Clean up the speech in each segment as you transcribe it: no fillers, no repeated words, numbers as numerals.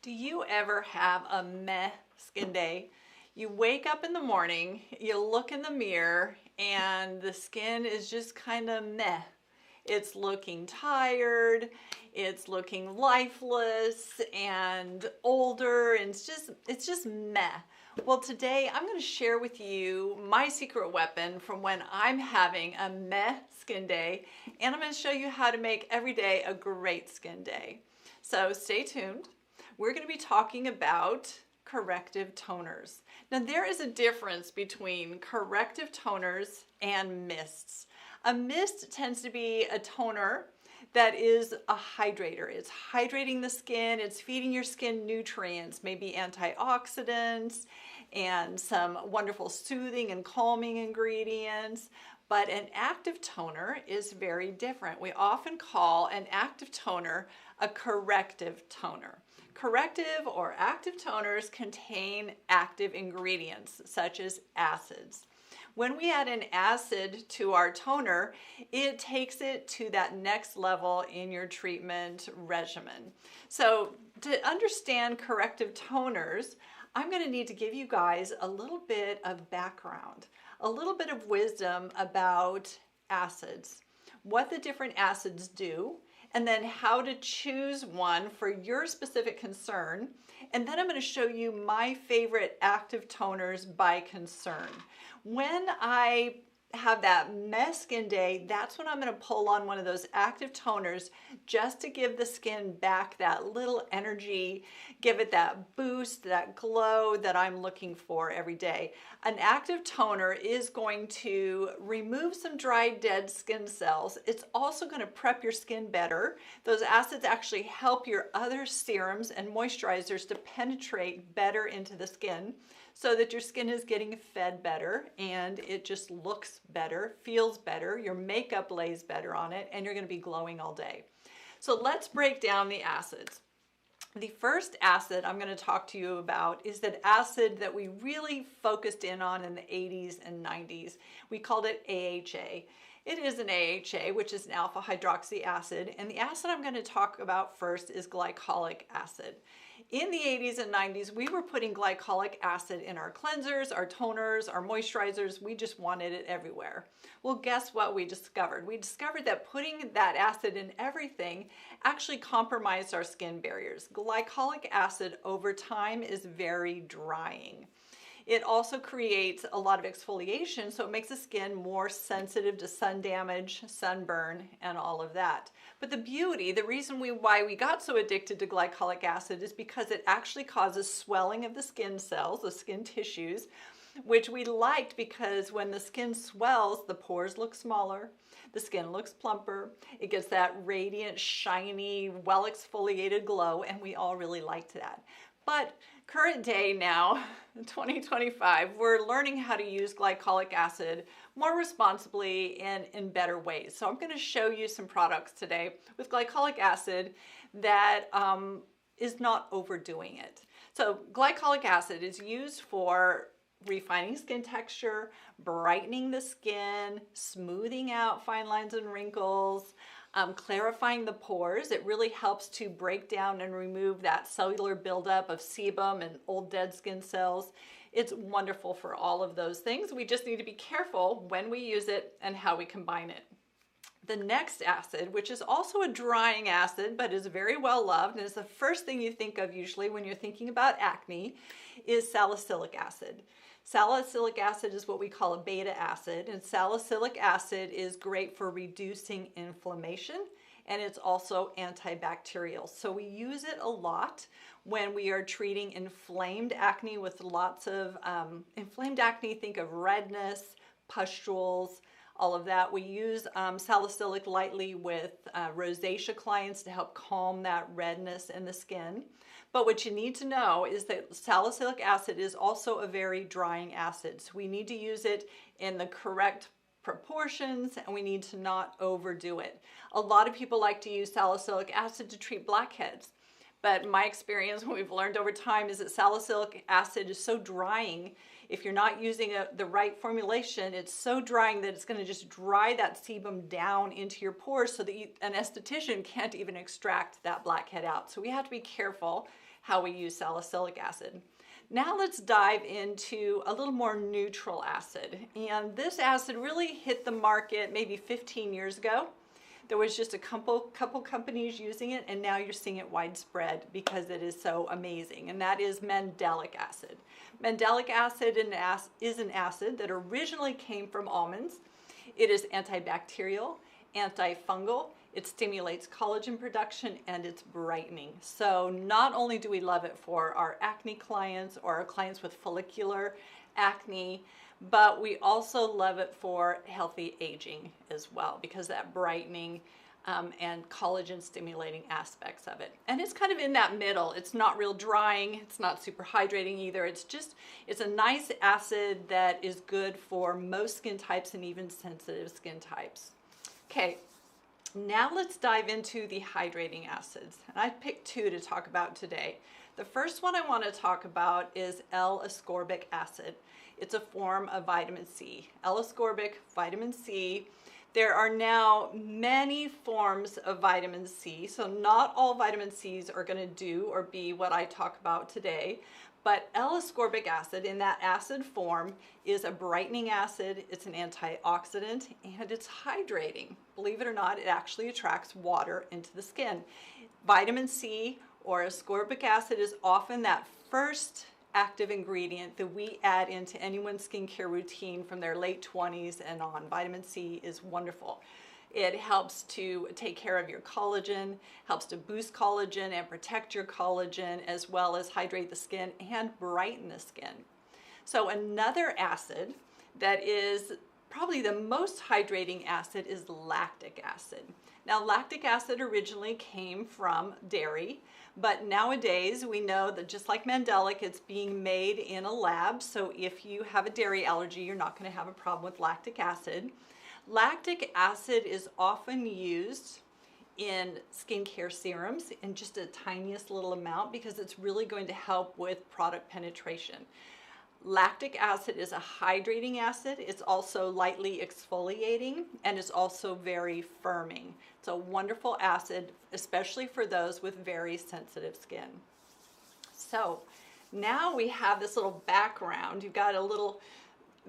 Do you ever have a meh skin day? You wake up in the morning, you look in the mirror, and the skin is just kind of meh. It's looking tired, it's looking lifeless and older, and it's just meh. Well, today I'm going to share with you my secret weapon from when I'm having a meh skin day, and I'm going to show you how to make every day a great skin day. So stay tuned. We're going to be talking about corrective toners. Now, there is a difference between corrective toners and mists. A mist tends to be a toner that is a hydrator. It's hydrating the skin, it's feeding your skin nutrients, maybe antioxidants and some wonderful soothing and calming ingredients. But an active toner is very different. We often call an active toner a corrective toner. Corrective or active toners contain active ingredients such as acids. When we add an acid to our toner, it takes it to that next level in your treatment regimen. So to understand corrective toners, I'm going to need to give you guys a little bit of background, a little bit of wisdom about acids, what the different acids do, and then how to choose one for your specific concern. And then I'm going to show you my favorite active toners by concern. When I have that meh skin day, that's when I'm going to pull on one of those active toners just to give the skin back that little energy, give it that boost, that glow that I'm looking for every day. An active toner is going to remove some dry, dead skin cells. It's also going to prep your skin better. Those acids actually help your other serums and moisturizers to penetrate better into the skin, so that your skin is getting fed better and it just looks better, feels better, your makeup lays better on it, and you're going to be glowing all day. So let's break down the acids. The first acid I'm going to talk to you about is that acid that we really focused in on in the 80s and 90s. We called it AHA. It is an AHA, which is an alpha hydroxy acid, and the acid I'm going to talk about first is glycolic acid. In the 80s and 90s, we were putting glycolic acid in our cleansers, our toners, our moisturizers. We just wanted it everywhere. Well, guess what we discovered? We discovered that putting that acid in everything actually compromised our skin barriers. Glycolic acid over time is very drying. It also creates a lot of exfoliation, so it makes the skin more sensitive to sun damage, sunburn, and all of that. But the beauty, the reason why we got so addicted to glycolic acid is because it actually causes swelling of the skin cells, the skin tissues, which we liked because when the skin swells, the pores look smaller, the skin looks plumper, it gets that radiant, shiny, well-exfoliated glow, and we all really liked that. But current day now, 2025, we're learning how to use glycolic acid more responsibly and in better ways. So I'm going to show you some products today with glycolic acid that is not overdoing it. So glycolic acid is used for refining skin texture, brightening the skin, smoothing out fine lines and wrinkles, clarifying the pores. It really helps to break down and remove that cellular buildup of sebum and old dead skin cells. It's wonderful for all of those things. We just need to be careful when we use it and how we combine it. The next acid, which is also a drying acid, but is very well loved, and is the first thing you think of usually when you're thinking about acne, is salicylic acid. Salicylic acid is what we call a beta acid, and salicylic acid is great for reducing inflammation, and it's also antibacterial. So we use it a lot when we are treating inflamed acne with lots of inflamed acne. Think of redness, pustules, all of that. We use salicylic lightly with rosacea clients to help calm that redness in the skin. But what you need to know is that salicylic acid is also a very drying acid. So we need to use it in the correct proportions, and we need to not overdo it. A lot of people like to use salicylic acid to treat blackheads. But my experience, what we've learned over time, is that salicylic acid is so drying. If you're not using the right formulation, it's so drying that it's going to just dry that sebum down into your pores so that an esthetician can't even extract that blackhead out. So we have to be careful how we use salicylic acid. Now let's dive into a little more neutral acid. And this acid really hit the market maybe 15 years ago. There was just a couple companies using it, and now you're seeing it widespread because it is so amazing, and that is Mandelic acid. Mandelic acid is an acid that originally came from almonds. It is antibacterial, antifungal, it stimulates collagen production, and it's brightening. So not only do we love it for our acne clients or our clients with follicular acne, but we also love it for healthy aging as well because that brightening and collagen stimulating aspects of it. And it's kind of in that middle. It's not real drying, it's not super hydrating either. It's a nice acid that is good for most skin types and even sensitive skin types. Okay, now let's dive into the hydrating acids. And I picked two to talk about today. The first one I want to talk about is L-Ascorbic acid. It's a form of vitamin C. L-Ascorbic, vitamin C. There are now many forms of vitamin C, so not all vitamin Cs are going to do or be what I talk about today. But L-Ascorbic acid in that acid form is a brightening acid, it's an antioxidant, and it's hydrating. Believe it or not, it actually attracts water into the skin. Vitamin C or ascorbic acid is often that first active ingredient that we add into anyone's skincare routine from their late 20s and on. Vitamin C is wonderful. It helps to take care of your collagen, helps to boost collagen and protect your collagen, as well as hydrate the skin and brighten the skin. So another acid that is probably the most hydrating acid is lactic acid. Now, lactic acid originally came from dairy, but nowadays we know that just like Mandelic, it's being made in a lab. So if you have a dairy allergy, you're not going to have a problem with lactic acid. Lactic acid is often used in skincare serums in just a tiniest little amount because it's really going to help with product penetration. Lactic acid is a hydrating acid. It's also lightly exfoliating, and it's also very firming. It's a wonderful acid, especially for those with very sensitive skin. So now we have this little background. You've got a little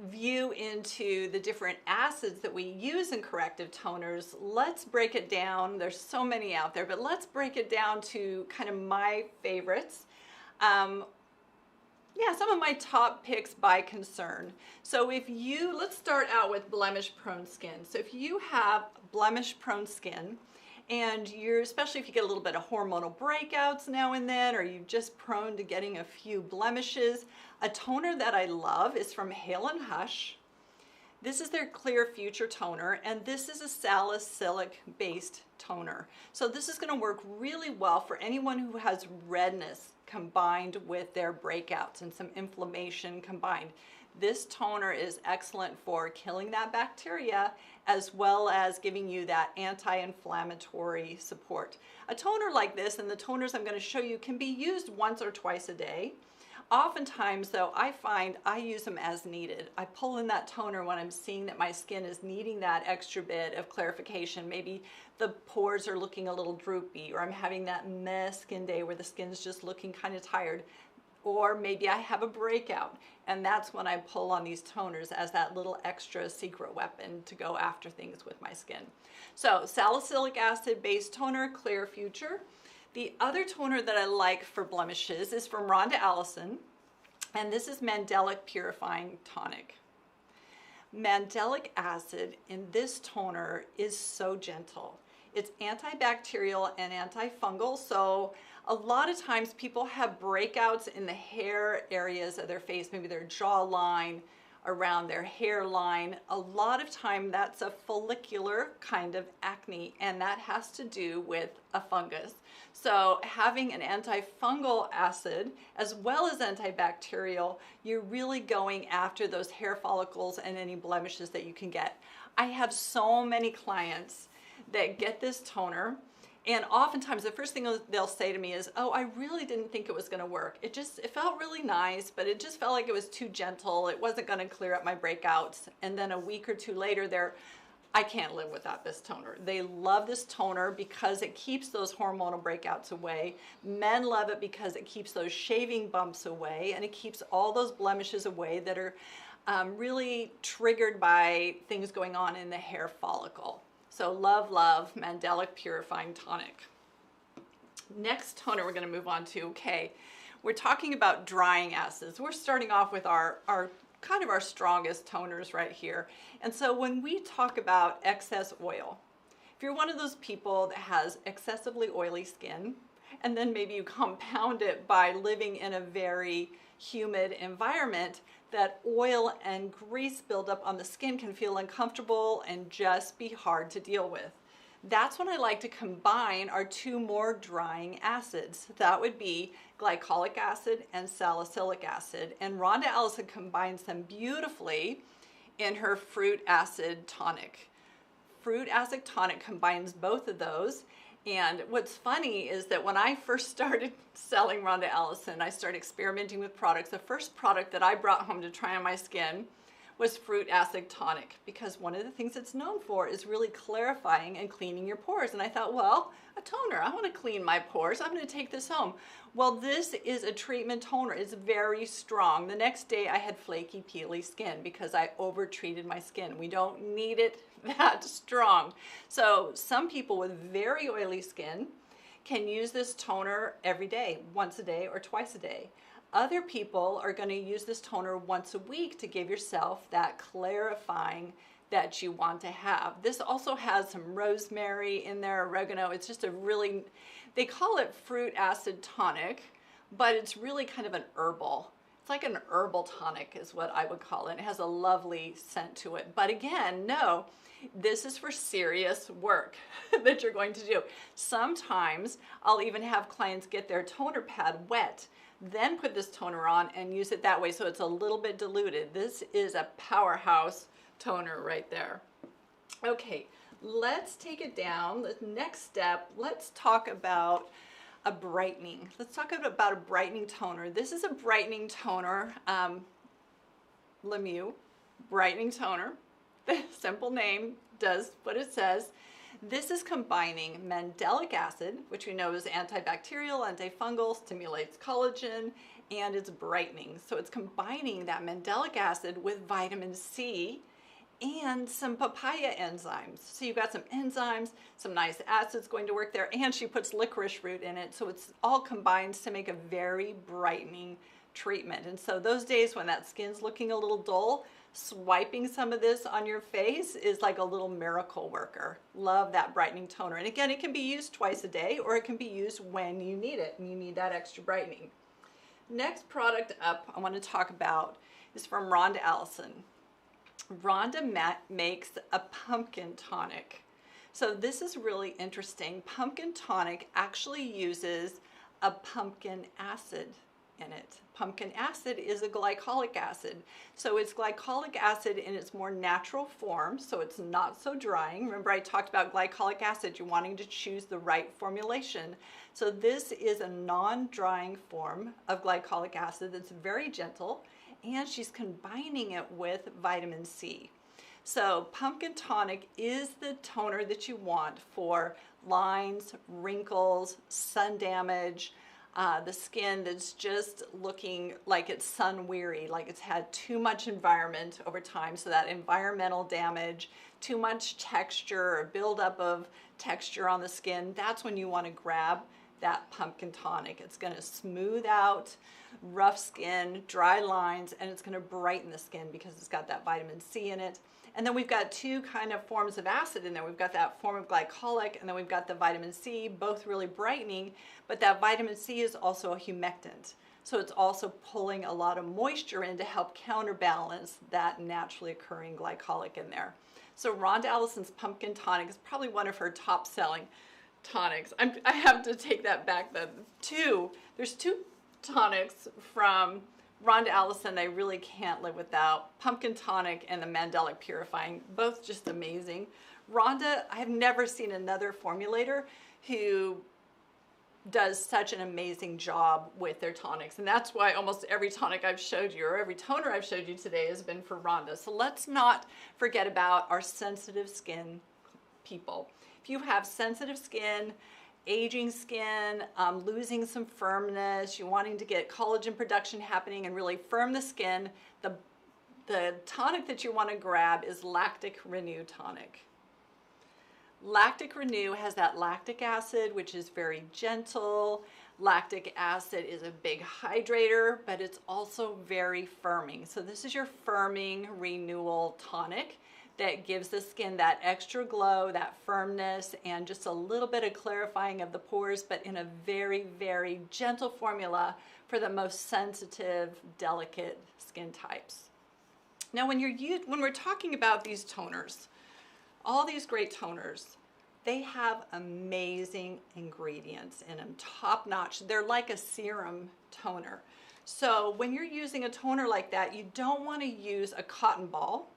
view into the different acids that we use in corrective toners. Let's break it down. There's so many out there, but let's break it down to kind of my favorites. Some of my top picks by concern. So let's start out with blemish prone skin. So if you have blemish prone skin and especially if you get a little bit of hormonal breakouts now and then, or you're just prone to getting a few blemishes, a toner that I love is from Hale & Hush. This is their Clear Future toner, and this is a salicylic based toner. So this is going to work really well for anyone who has redness combined with their breakouts and some inflammation combined. This toner is excellent for killing that bacteria as well as giving you that anti-inflammatory support. A toner like this, and the toners I'm going to show you, can be used once or twice a day. Oftentimes though, I find I use them as needed. I pull in that toner when I'm seeing that my skin is needing that extra bit of clarification. Maybe the pores are looking a little droopy, or I'm having that meh skin day where the skin's just looking kind of tired. Or maybe I have a breakout, and that's when I pull on these toners as that little extra secret weapon to go after things with my skin. So salicylic acid based toner, Clear Future. The other toner that I like for blemishes is from Rhonda Allison, and this is Mandelic Purifying Tonic. Mandelic acid in this toner is so gentle. It's antibacterial and antifungal, so a lot of times people have breakouts in the hair areas of their face, maybe their jawline, around their hairline. A lot of time that's a follicular kind of acne, and that has to do with a fungus. So having an antifungal acid as well as antibacterial, you're really going after those hair follicles and any blemishes that you can get. I have so many clients that get this toner, and oftentimes the first thing they'll say to me is, oh, I really didn't think it was going to work. It felt really nice, but it just felt like it was too gentle. It wasn't going to clear up my breakouts. And then a week or two later, they're I can't live without this toner. They love this toner because it keeps those hormonal breakouts away. Men love it because it keeps those shaving bumps away, and it keeps all those blemishes away that are really triggered by things going on in the hair follicle. So love, love Mandelic Purifying Tonic. Next toner we're going to move on to, okay, we're talking about drying acids. We're starting off with our kind of our strongest toners right here. And so when we talk about excess oil, if you're one of those people that has excessively oily skin, and then maybe you compound it by living in a very humid environment, that oil and grease buildup on the skin can feel uncomfortable and just be hard to deal with. That's when I like to combine our two more drying acids. That would be glycolic acid and salicylic acid. And Rhonda Ellison combines them beautifully in her fruit acid tonic. Fruit acid tonic combines both of those. And what's funny is that when I first started selling Rhonda Ellison, I started experimenting with products. The first product that I brought home to try on my skin was fruit acid tonic, because one of the things it's known for is really clarifying and cleaning your pores. And I thought, well, a toner, I want to clean my pores, I'm going to take this home. Well, this is a treatment toner. It's very strong. The next day I had flaky, peely skin because I over treated my skin. We don't need it that strong. So some people with very oily skin can use this toner every day, once a day or twice a day. Other people are going to use this toner once a week to give yourself that clarifying that you want to have. This also has some rosemary in there, oregano. It's just a really, they call it fruit acid tonic, but it's really kind of an herbal. It's like an herbal tonic is what I would call it. It has a lovely scent to it. But again, no, this is for serious work that you're going to do. Sometimes I'll even have clients get their toner pad wet, then put this toner on and use it that way so it's a little bit diluted. This is a powerhouse toner right there. Okay, let's take it down. The next step, let's talk about a brightening. Let's talk about a brightening toner. This is a brightening toner, Lemieux brightening toner. The simple name does what it says. This is combining mandelic acid, which we know is antibacterial, antifungal, stimulates collagen, and it's brightening. So it's combining that mandelic acid with vitamin C and some papaya enzymes. So you've got some enzymes, some nice acids going to work there, and she puts licorice root in it. So it's all combined to make a very brightening treatment. And so those days when that skin's looking a little dull, swiping some of this on your face is like a little miracle worker. Love that brightening toner. And again, it can be used twice a day, or it can be used when you need it and you need that extra brightening. Next product up I want to talk about is from Rhonda Ellison. Rhonda makes a pumpkin tonic. So this is really interesting. Pumpkin tonic actually uses a pumpkin acid in it. Pumpkin acid is a glycolic acid. So it's glycolic acid in its more natural form, so it's not so drying. Remember I talked about glycolic acid, you're wanting to choose the right formulation. So this is a non-drying form of glycolic acid that's very gentle, and she's combining it with vitamin C. So pumpkin tonic is the toner that you want for lines, wrinkles, sun damage, the skin that's just looking like it's sun weary, like it's had too much environment over time. So that environmental damage, too much texture or buildup of texture on the skin, that's when you want to grab that pumpkin tonic. It's going to smooth out rough skin, dry lines, and it's going to brighten the skin because it's got that vitamin C in it. And then we've got two kind of forms of acid in there. We've got that form of glycolic, and then we've got the vitamin C, both really brightening, but that vitamin C is also a humectant. So it's also pulling a lot of moisture in to help counterbalance that naturally occurring glycolic in there. So Rhonda Ellison's pumpkin tonic is probably one of her top selling tonics. I have to take that back. There's two tonics from Rhonda Ellison I really can't live without. Pumpkin tonic and the Mandelic Purifying, both just amazing. Rhonda, I have never seen another formulator who does such an amazing job with their tonics. And that's why almost every tonic I've showed you, or every toner I've showed you today, has been for Rhonda. So let's not forget about our sensitive skin people. If you have sensitive skin, aging skin, losing some firmness, you're wanting to get collagen production happening and really firm the skin, the tonic that you want to grab is Lactic Renew Tonic. Lactic Renew has that lactic acid, which is very gentle. Lactic acid is a big hydrator, but it's also very firming. So this is your firming renewal tonic that gives the skin that extra glow, that firmness, and just a little bit of clarifying of the pores, but in a very, very gentle formula for the most sensitive, delicate skin types. Now, when we're talking about these toners, all these great toners, they have amazing ingredients in them, top notch. They're like a serum toner. So when you're using a toner like that, you don't want to use a cotton ball.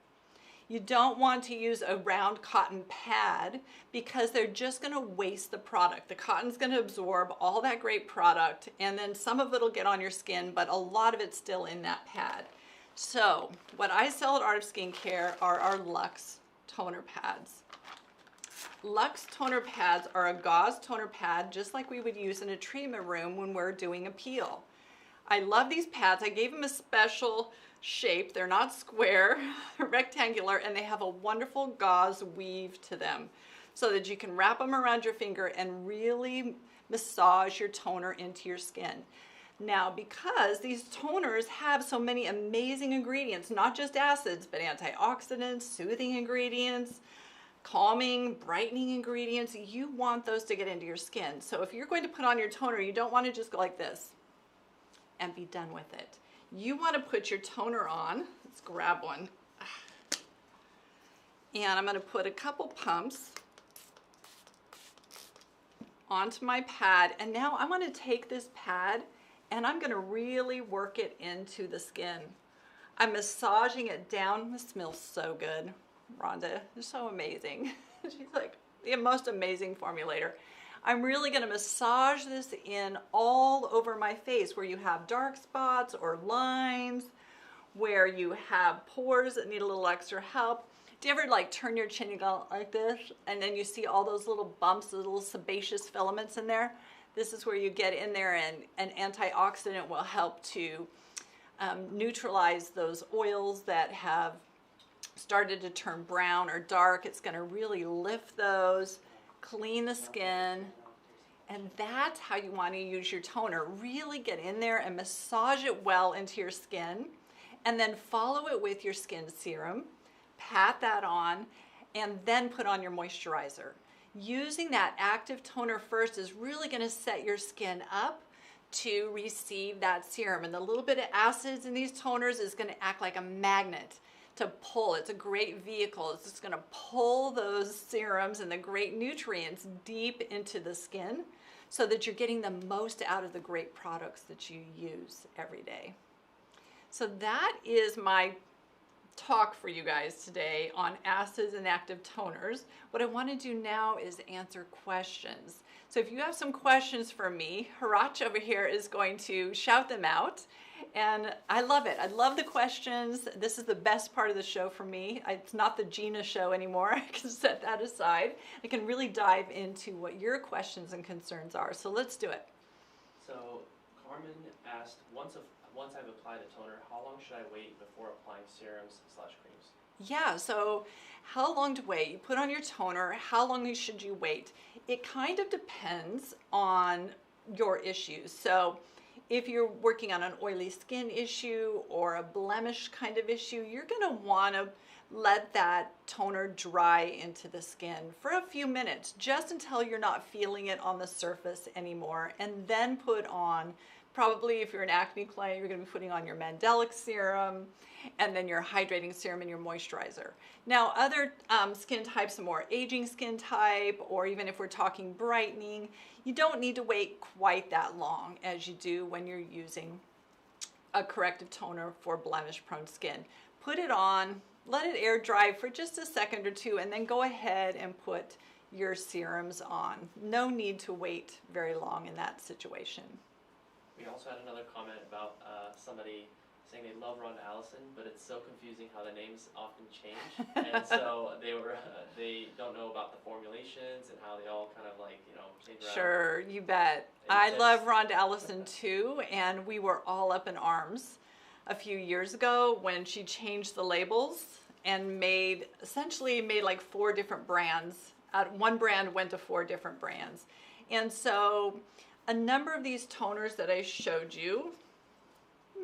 You don't want to use a round cotton pad because they're just going to waste the product. The cotton's going to absorb all that great product, and then some of it will get on your skin, but a lot of it's still in that pad. So what I sell at Art of Skincare are our Luxe toner pads. Luxe toner pads are a gauze toner pad just like we would use in a treatment room when we're doing a peel. I love these pads. I gave them a special shape. They're not square, rectangular, and they have a wonderful gauze weave to them so that you can wrap them around your finger and really massage your toner into your skin. Now, because these toners have so many amazing ingredients, not just acids, but antioxidants, soothing ingredients, calming, brightening ingredients, you want those to get into your skin. So if you're going to put on your toner, you don't want to just go like this and be done with it. You want to put your toner on. Let's grab one. And I'm going to put a couple pumps onto my pad. And now I want to take this pad and I'm going to really work it into the skin. I'm massaging it down. This smells so good. Rhonda is so amazing. She's like the most amazing formulator. I'm really going to massage this in all over my face where you have dark spots or lines, where you have pores that need a little extra help. Do you ever like turn your chin and go like this and then you see all those little bumps, those little sebaceous filaments in there? This is where you get in there and an antioxidant will help to neutralize those oils that have started to turn brown or dark. It's going to really lift those, clean the skin, and that's how you want to use your toner. Really get in there and massage it well into your skin, and then follow it with your skin serum, pat that on, and then put on your moisturizer. Using that active toner first is really going to set your skin up to receive that serum, and the little bit of acids in these toners is going to act like a magnet to pull. It's a great vehicle. It's just going to pull those serums and the great nutrients deep into the skin so that you're getting the most out of the great products that you use every day. So that is my talk for you guys today on acids and active toners. What I want to do now is answer questions. So if you have some questions for me, Harach over here is going to shout them out. And I love it. I love the questions. This is the best part of the show for me. It's not the Gina show anymore. I can set that aside. I can really dive into what your questions and concerns are. So let's do it. So Carmen asked, once I've applied a toner, how long should I wait before applying serums/creams? Yeah, so how long to wait? You put on your toner, how long should you wait? It kind of depends on your issues. So if you're working on an oily skin issue or a blemish kind of issue, you're going to want to let that toner dry into the skin for a few minutes, just until you're not feeling it on the surface anymore, and then put on, probably if you're an acne client, you're going to be putting on your Mandelic serum, and then your hydrating serum and your moisturizer. Now, other skin types, a more aging skin type, or even if we're talking brightening, you don't need to wait quite that long as you do when you're using a corrective toner for blemish-prone skin. Put it on, let it air dry for just a second or two, and then go ahead and put your serums on. No need to wait very long in that situation. We also had another comment about somebody saying they love Rhonda Allison, but it's so confusing how the names often change, and so they don't know about the formulations and how they all kind of like, you know, change around. Sure, you bet. I love Rhonda Allison too, and we were all up in arms a few years ago when she changed the labels and essentially made like 4 different brands. One brand went to 4 different brands, and so a number of these toners that I showed you,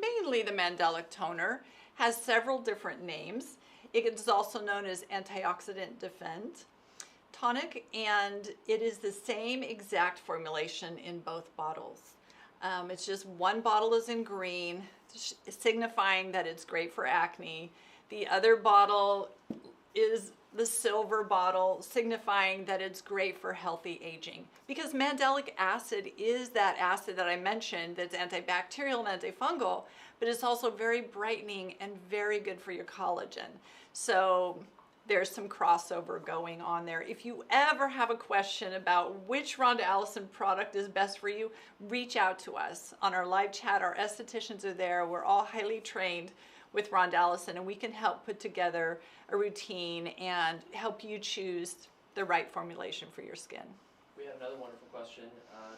mainly the Mandelic toner, has several different names. It is also known as Antioxidant Defend Tonic, and it is the same exact formulation in both bottles. It's just one bottle is in green, signifying that it's great for acne. The other bottle is the silver bottle, signifying that it's great for healthy aging. Because mandelic acid is that acid that I mentioned that's antibacterial and antifungal, but it's also very brightening and very good for your collagen. So there's some crossover going on there. If you ever have a question about which Rhonda Allison product is best for you, reach out to us on our live chat. Our estheticians are there. We're all highly trained with Rhonda Allison, and we can help put together a routine and help you choose the right formulation for your skin. We have another wonderful question.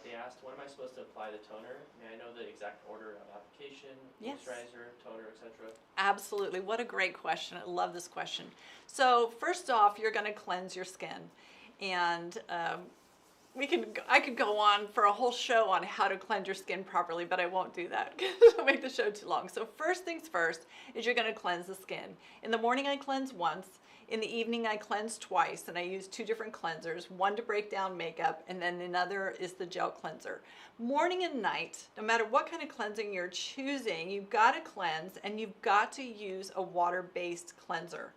They asked, when am I supposed to apply the toner? May I know the exact order of application, Yes. moisturizer, toner, etc.? Absolutely. What a great question. I love this question. So first off, you're going to cleanse your skin. And I could go on for a whole show on how to cleanse your skin properly, but I won't do that because it'll make the show too long. So first things first is you're going to cleanse the skin. In the morning, I cleanse once. In the evening, I cleanse twice, and I use 2 different cleansers, one to break down makeup, and then another is the gel cleanser. Morning and night, no matter what kind of cleansing you're choosing, you've got to cleanse, and you've got to use a water-based cleanser.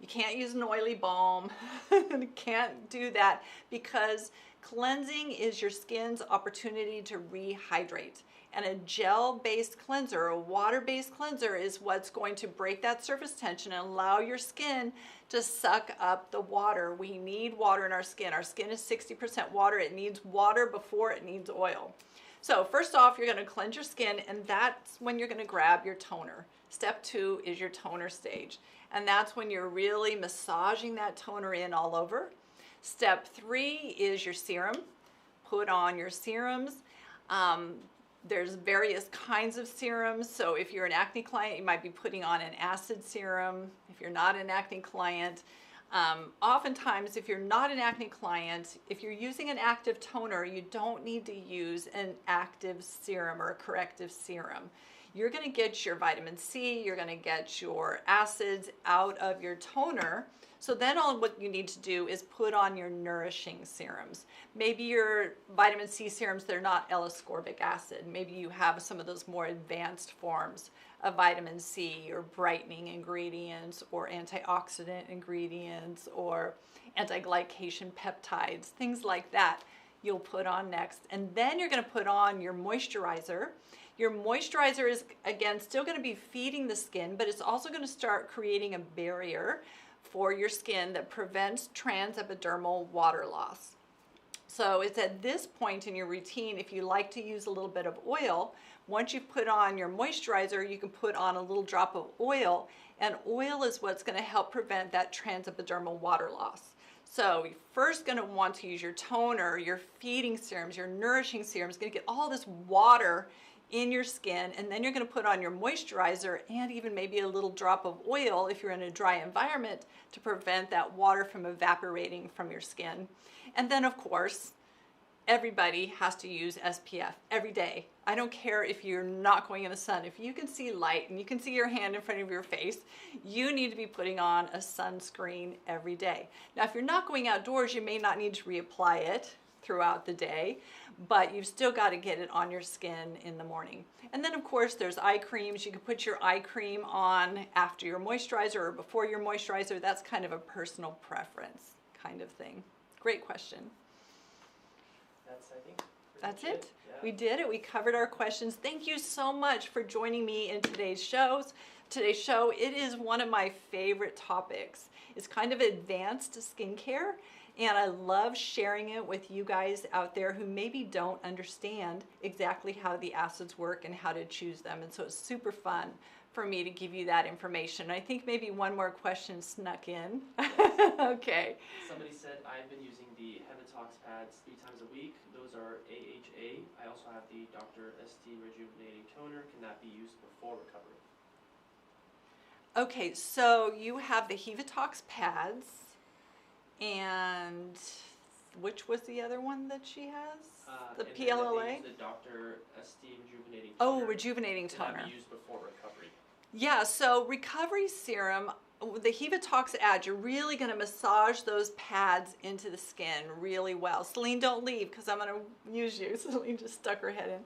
You can't use an oily balm. You can't do that because cleansing is your skin's opportunity to rehydrate. And a gel-based cleanser, a water-based cleanser, is what's going to break that surface tension and allow your skin to suck up the water. We need water in our skin. Our skin is 60% water. It needs water before it needs oil. So first off, you're going to cleanse your skin, and that's when you're going to grab your toner. Step 2 is your toner stage, and that's when you're really massaging that toner in all over. Step 3 is your serum. Put on your serums. There's various kinds of serums. So if you're an acne client, you might be putting on an acid serum. If you're not an acne client, oftentimes if you're not an acne client, if you're using an active toner, you don't need to use an active serum or a corrective serum. You're going to get your vitamin C, you're going to get your acids out of your toner. So then all what you need to do is put on your nourishing serums. Maybe your vitamin C serums, they're not L-Ascorbic acid. Maybe you have some of those more advanced forms of vitamin C or brightening ingredients or antioxidant ingredients or anti-glycation peptides, things like that you'll put on next. And then you're going to put on your moisturizer. Your moisturizer is, again, still going to be feeding the skin, but it's also going to start creating a barrier for your skin that prevents transepidermal water loss. So it's at this point in your routine, if you like to use a little bit of oil, once you've put on your moisturizer, you can put on a little drop of oil, and oil is what's going to help prevent that transepidermal water loss. So you're first going to want to use your toner, your feeding serums, your nourishing serums, going to get all this water in your skin, and then you're going to put on your moisturizer and even maybe a little drop of oil if you're in a dry environment to prevent that water from evaporating from your skin. And then of course, everybody has to use SPF every day. I don't care if you're not going in the sun. If you can see light and you can see your hand in front of your face, you need to be putting on a sunscreen every day. Now, if you're not going outdoors, you may not need to reapply it throughout the day, but you've still got to get it on your skin in the morning. And then of course there's eye creams. You can put your eye cream on after your moisturizer or before your moisturizer. That's kind of a personal preference kind of thing. Great question. That's, I think, That's pretty it. much Yeah. We did it. We covered our questions. Thank you so much for joining me in today's show. It is one of my favorite topics. It's kind of advanced skincare. And I love sharing it with you guys out there who maybe don't understand exactly how the acids work and how to choose them. And so it's super fun for me to give you that information. I think maybe one more question snuck in. Okay. Somebody said, I've been using the Hevitox pads 3 times a week. Those are AHA. I also have the Dr. ST Rejuvenating Toner. Can that be used before recovery? Okay, so you have the Hevitox pads, and which was the other one that she has? The PLLA? The Dr. ST Rejuvenating Oh, Toner. rejuvenating toner. Can that be used before recovery? Yeah, so recovery serum, the Hevitox ad, you're really going to massage those pads into the skin really well. Celine, don't leave because I'm going to use you. Celine just stuck her head in.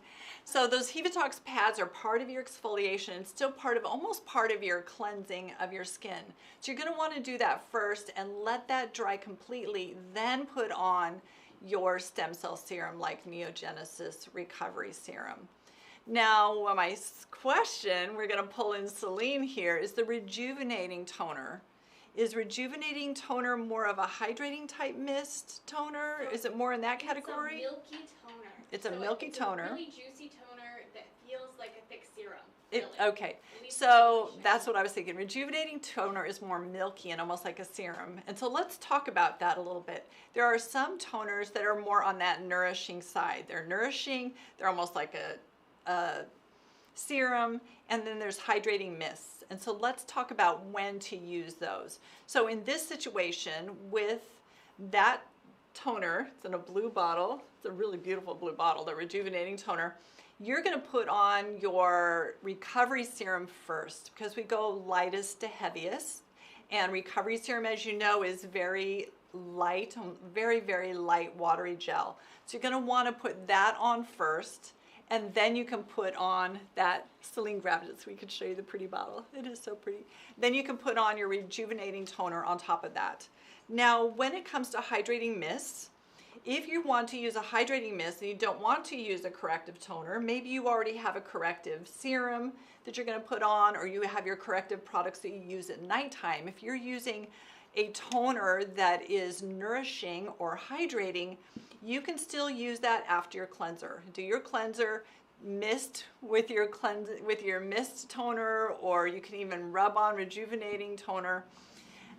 So those Hevitox pads are part of your exfoliation and still almost part of your cleansing of your skin. So you're going to want to do that first and let that dry completely, then put on your stem cell serum like Neogenesis Recovery Serum. Now, my question, we're going to pull in Celine here, is the rejuvenating toner. Is rejuvenating toner more of a hydrating type mist toner? Is it more in that category? It's a milky toner. It's a milky toner. It's a really juicy toner that feels like a thick serum. Okay, so that's what I was thinking. Rejuvenating toner is more milky and almost like a serum. And so let's talk about that a little bit. There are some toners that are more on that nourishing side. They're nourishing, they're almost like a serum, and then there's hydrating mists. And so let's talk about when to use those. So in this situation with that toner, it's in a blue bottle, it's a really beautiful blue bottle, the rejuvenating toner, you're going to put on your recovery serum first because we go lightest to heaviest, and recovery serum, as you know, is very light, very, very light watery gel. So you're going to want to put that on first, and then you can put on that, Celine grabbed it so we could show you the pretty bottle. It is so pretty. Then you can put on your rejuvenating toner on top of that. Now, when it comes to hydrating mists, if you want to use a hydrating mist and you don't want to use a corrective toner, maybe you already have a corrective serum that you're going to put on, or you have your corrective products that you use at nighttime. If you're using a toner that is nourishing or hydrating, you can still use that after your cleanser. Do your cleanser, mist with your mist toner, or you can even rub on rejuvenating toner,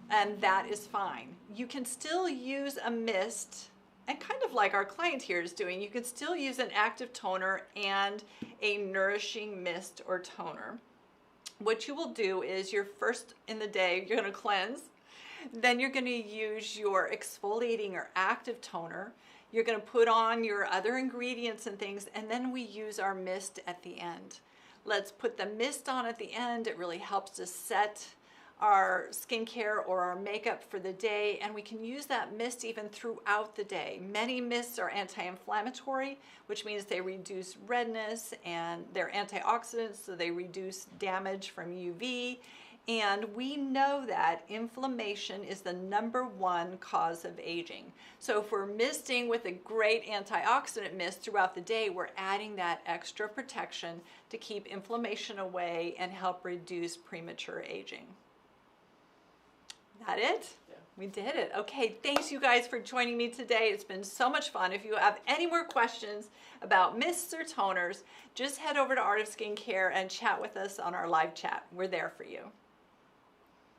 and that is fine. You can still use a mist, and kind of like our client here is doing, you can still use an active toner and a nourishing mist or toner. What you will do is first in the day, you're going to cleanse. Then you're going to use your exfoliating or active toner. You're going to put on your other ingredients and things, and then we use our mist at the end. Let's put the mist on at the end. It really helps to set our skincare or our makeup for the day, and we can use that mist even throughout the day. Many mists are anti-inflammatory, which means they reduce redness, and they're antioxidants, so they reduce damage from UV. And we know that inflammation is the #1 cause of aging. So if we're misting with a great antioxidant mist throughout the day, we're adding that extra protection to keep inflammation away and help reduce premature aging. That it? Yeah. We did it. Okay, thanks you guys for joining me today. It's been so much fun. If you have any more questions about mists or toners, just head over to Art of Skincare and chat with us on our live chat. We're there for you.